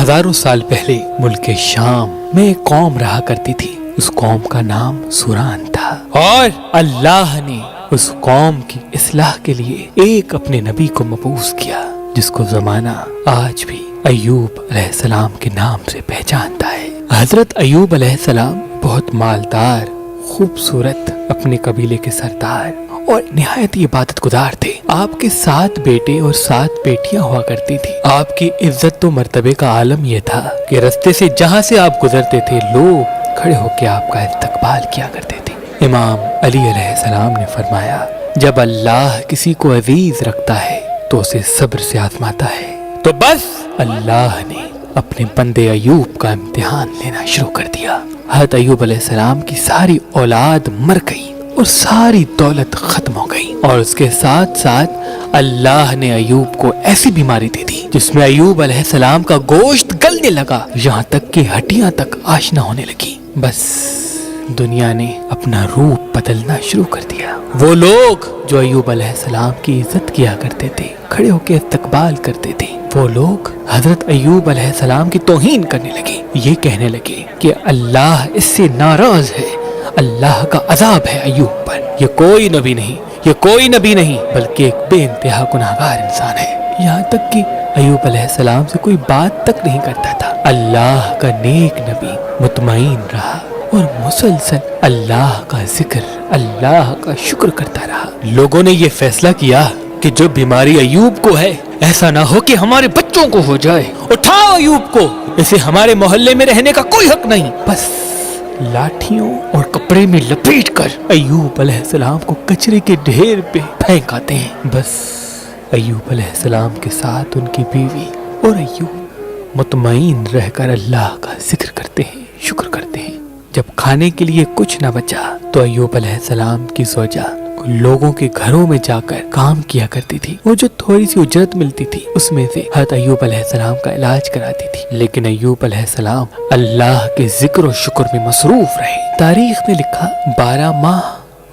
ہزاروں سال پہلے ملک شام میں ایک قوم رہا کرتی تھی۔ اس قوم کا نام سوران تھا، اور اللہ نے اس قوم کی اصلاح کے لیے ایک اپنے نبی کو مبعوث کیا، جس کو زمانہ آج بھی ایوب علیہ السلام کے نام سے پہچانتا ہے۔ حضرت ایوب علیہ السلام بہت مالدار، خوبصورت، اپنے قبیلے کے سردار اور نہایت عبادت گزار تھے۔ آپ کے 7 بیٹے اور 7 بیٹیاں ہوا کرتی تھی۔ آپ کی عزت و مرتبے کا عالم یہ تھا کہ رستے سے جہاں سے آپ گزرتے تھے، لوگ کھڑے ہو کے آپ کا استقبال کیا کرتے تھے۔ امام علی علیہ السلام نے فرمایا، جب اللہ کسی کو عزیز رکھتا ہے تو اسے صبر سے آزماتا ہے۔ تو بس اللہ نے اپنے بندے ایوب کا امتحان لینا شروع کر دیا۔ حضرت ایوب علیہ السلام کی ساری اولاد مر گئی اور ساری دولت ختم ہو گئی، اور اس کے ساتھ ساتھ اللہ نے ایوب کو ایسی بیماری دے دی جس میں ایوب علیہ السلام کا گوشت گلنے لگا، یہاں تک کہ ہڈیاں تک آشنا ہونے لگی۔ بس دنیا نے اپنا روپ بدلنا شروع کر دیا۔ وہ لوگ جو ایوب علیہ السلام کی عزت کیا کرتے تھے، کھڑے ہو کے استقبال کرتے تھے، وہ لوگ حضرت ایوب علیہ السلام کی توہین کرنے لگے، یہ کہنے لگے کہ اللہ اس سے ناراض ہے، اللہ کا عذاب ہے ایوب پر، یہ کوئی نبی نہیں، یہ کوئی نبی نہیں بلکہ ایک بے انتہا گناہگار انسان ہے۔ یہاں تک کہ ایوب علیہ السلام سے کوئی بات تک نہیں کرتا تھا۔ اللہ کا نیک نبی مطمئن رہا اور مسلسل اللہ کا ذکر، اللہ کا شکر کرتا رہا۔ لوگوں نے یہ فیصلہ کیا کہ جو بیماری ایوب کو ہے، ایسا نہ ہو کہ ہمارے بچوں کو ہو جائے، اٹھاؤ ایوب کو، اسے ہمارے محلے میں رہنے کا کوئی حق نہیں۔ بس لاٹھیوں اور کپڑے میں لپیٹ کر ایوب علیہ السلام کو کچرے کے ڈھیر پہ پھینک آتے ہیں۔ بس ایوب علیہ السلام کے ساتھ ان کی بیوی اور ایوب مطمئن رہ کر اللہ کا ذکر کرتے ہیں، شکر کرتے ہیں۔ جب کھانے کے لیے کچھ نہ بچا تو ایوب علیہ السلام کی زوجہ لوگوں کے گھروں میں جا کر کام کیا کرتی تھی، وہ جو تھوڑی سی اجرت ملتی تھی اس میں سے حضرت ایوب علیہ السلام کا علاج کراتی تھی۔ لیکن ایوب علیہ السلام اللہ کے ذکر و شکر میں مصروف رہے۔ تاریخ میں لکھا 12 ماہ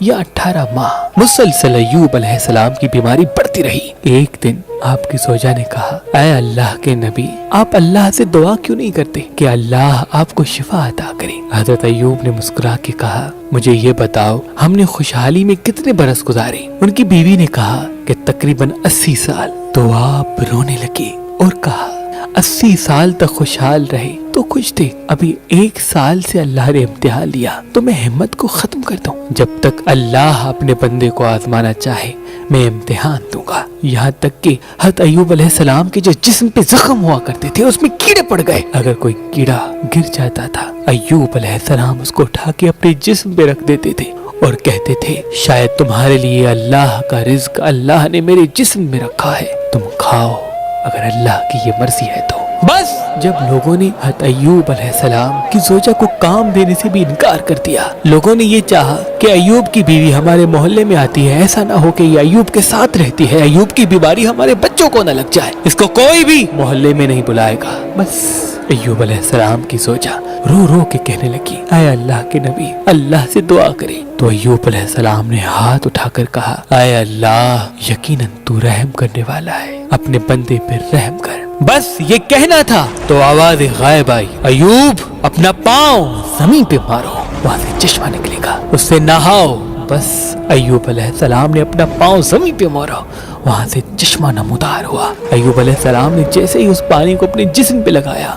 یا 18 ماہ مسلسل ایوب علیہ السلام کی بیماری بڑھتی رہی۔ ایک دن آپ کی زوجہ نے کہا، اے اللہ کے نبی، آپ اللہ سے دعا کیوں نہیں کرتے کہ اللہ آپ کو شفا عطا کرے؟ حضرت ایوب نے مسکرا کے کہا، مجھے یہ بتاؤ ہم نے خوشحالی میں کتنے برس گزارے؟ ان کی بیوی نے کہا کہ تقریباً 80 سال۔ تو آپ رونے لگے اور کہا، 80 سال تک خوشحال رہے تو خوش تھے، ابھی 1 سال سے اللہ نے امتحان لیا تو میں ہمت کو ختم کر دوں؟ جب تک اللہ اپنے بندے کو آزمانا چاہے میں امتحان دوں گا۔ یہاں تک کہ حضرت ایوب علیہ السلام کے جو جسم پہ زخم ہوا کرتے تھے اس میں کیڑے پڑ گئے۔ اگر کوئی کیڑا گر جاتا تھا، ایوب علیہ السلام اس کو اٹھا کے اپنے جسم پہ رکھ دیتے تھے اور کہتے تھے، شاید تمہارے لیے اللہ کا رزق اللہ نے میرے جسم میں رکھا ہے، تم کھاؤ اگر اللہ کی یہ مرضی ہے تو۔ بس جب لوگوں نے حضرت ایوب علیہ السلام کی زوجہ کو کام دینے سے بھی انکار کر دیا، لوگوں نے یہ چاہا کہ ایوب کی بیوی ہمارے محلے میں آتی ہے، ایسا نہ ہو کہ یہ ایوب کے ساتھ رہتی ہے، ایوب کی بیماری ہمارے بچوں کو نہ لگ جائے، اس کو کوئی بھی محلے میں نہیں بلائے گا۔ بس ایوب علیہ السلام کی زوجہ رو رو کے کہنے لگی، اے اللہ کے نبی، اللہ سے دعا کرے۔ تو ایوب علیہ السلام نے ہاتھ اٹھا کر کہا، اے اللہ، یقیناً تو رحم کرنے والا ہے، اپنے بندے پر رحم کر۔ بس یہ کہنا تھا تو آواز غائب آئی، ایوب اپنا پاؤں زمین پہ مارو، وہاں سے چشمہ نکلے گا، اس سے نہاؤ۔ بس ایوب علیہ السلام نے اپنا پاؤں زمین پہ مارا، وہاں سے چشمہ نمودار ہوا۔ ایوب علیہ السلام نے جیسے ہی اس پانی کو اپنے جسم پہ لگایا،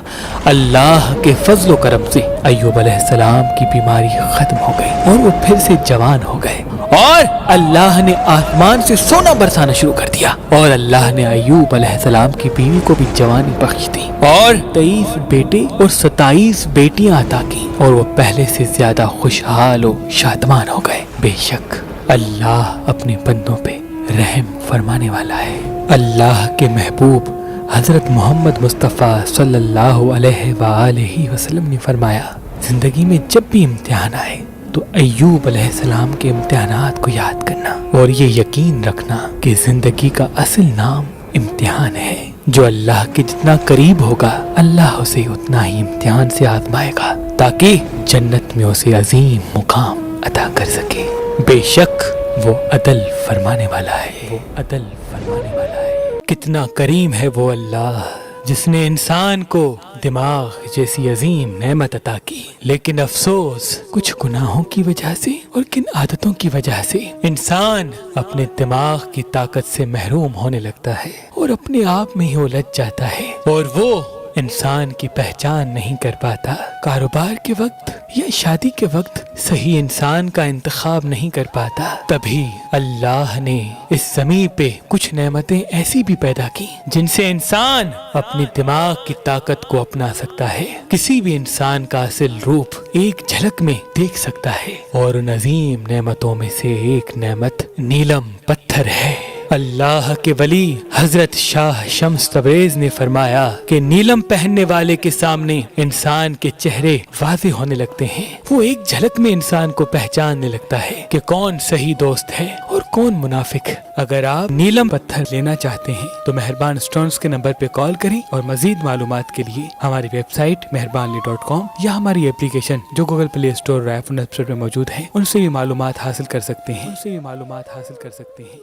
اللہ کے فضل و کرم سے ایوب علیہ السلام کی بیماری ختم ہو گئی اور وہ پھر سے جوان ہو گئے، اور اللہ نے آسمان سے سونا برسانا شروع کر دیا، اور اللہ نے ایوب علیہ السلام کی بیوی کو بھی جوانی بخش دی، اور 23 بیٹے اور 27 بیٹیاں عطا کی، اور وہ پہلے سے زیادہ خوشحال و شادمان ہو گئے۔ بے شک اللہ اپنے بندوں پہ رحم فرمانے والا ہے۔ اللہ کے محبوب حضرت محمد مصطفیٰ صلی اللہ علیہ وآلہ وسلم نے فرمایا، زندگی میں جب بھی امتحان آئے تو ایوب علیہ السلام کے امتحانات کو یاد کرنا، اور یہ یقین رکھنا کہ زندگی کا اصل نام امتحان ہے۔ جو اللہ کے جتنا قریب ہوگا، اللہ اسے اتنا ہی امتحان سے آزمائے گا تاکہ جنت میں اسے عظیم مقام عطا کر سکے۔ بے شک وہ عدل فرمانے والا ہے، وہ عدل فرمانے والا ہے۔ کتنا کریم ہے وہ اللہ جس نے انسان کو دماغ جیسی عظیم نعمت عطا کی، لیکن افسوس کچھ گناہوں کی وجہ سے اور کن عادتوں کی وجہ سے انسان اپنے دماغ کی طاقت سے محروم ہونے لگتا ہے اور اپنے آپ میں ہی الجھ جاتا ہے، اور وہ انسان کی پہچان نہیں کر پاتا۔ کاروبار کے وقت یا شادی کے وقت صحیح انسان کا انتخاب نہیں کر پاتا۔ تبھی اللہ نے اس زمین پہ کچھ نعمتیں ایسی بھی پیدا کی جن سے انسان اپنی دماغ کی طاقت کو اپنا سکتا ہے، کسی بھی انسان کا اصل روپ ایک جھلک میں دیکھ سکتا ہے، اور ان عظیم نعمتوں میں سے ایک نعمت نیلم پتھر ہے۔ اللہ کے ولی حضرت شاہ شمس تبریز نے فرمایا کہ نیلم پہننے والے کے سامنے انسان کے چہرے واضح ہونے لگتے ہیں، وہ ایک جھلک میں انسان کو پہچاننے لگتا ہے کہ کون صحیح دوست ہے اور کون منافق۔ اگر آپ نیلم پتھر لینا چاہتے ہیں تو مہربان اسٹونز کے نمبر پہ کال کریں، اور مزید معلومات کے لیے ہماری ویب سائٹ مہربانلی.com یا ہماری اپلیکیشن جو گوگل پلے اسٹور اور آئی فون ایپ اسٹور پہ موجود ہے ان سے بھی معلومات حاصل کر سکتے ہیں۔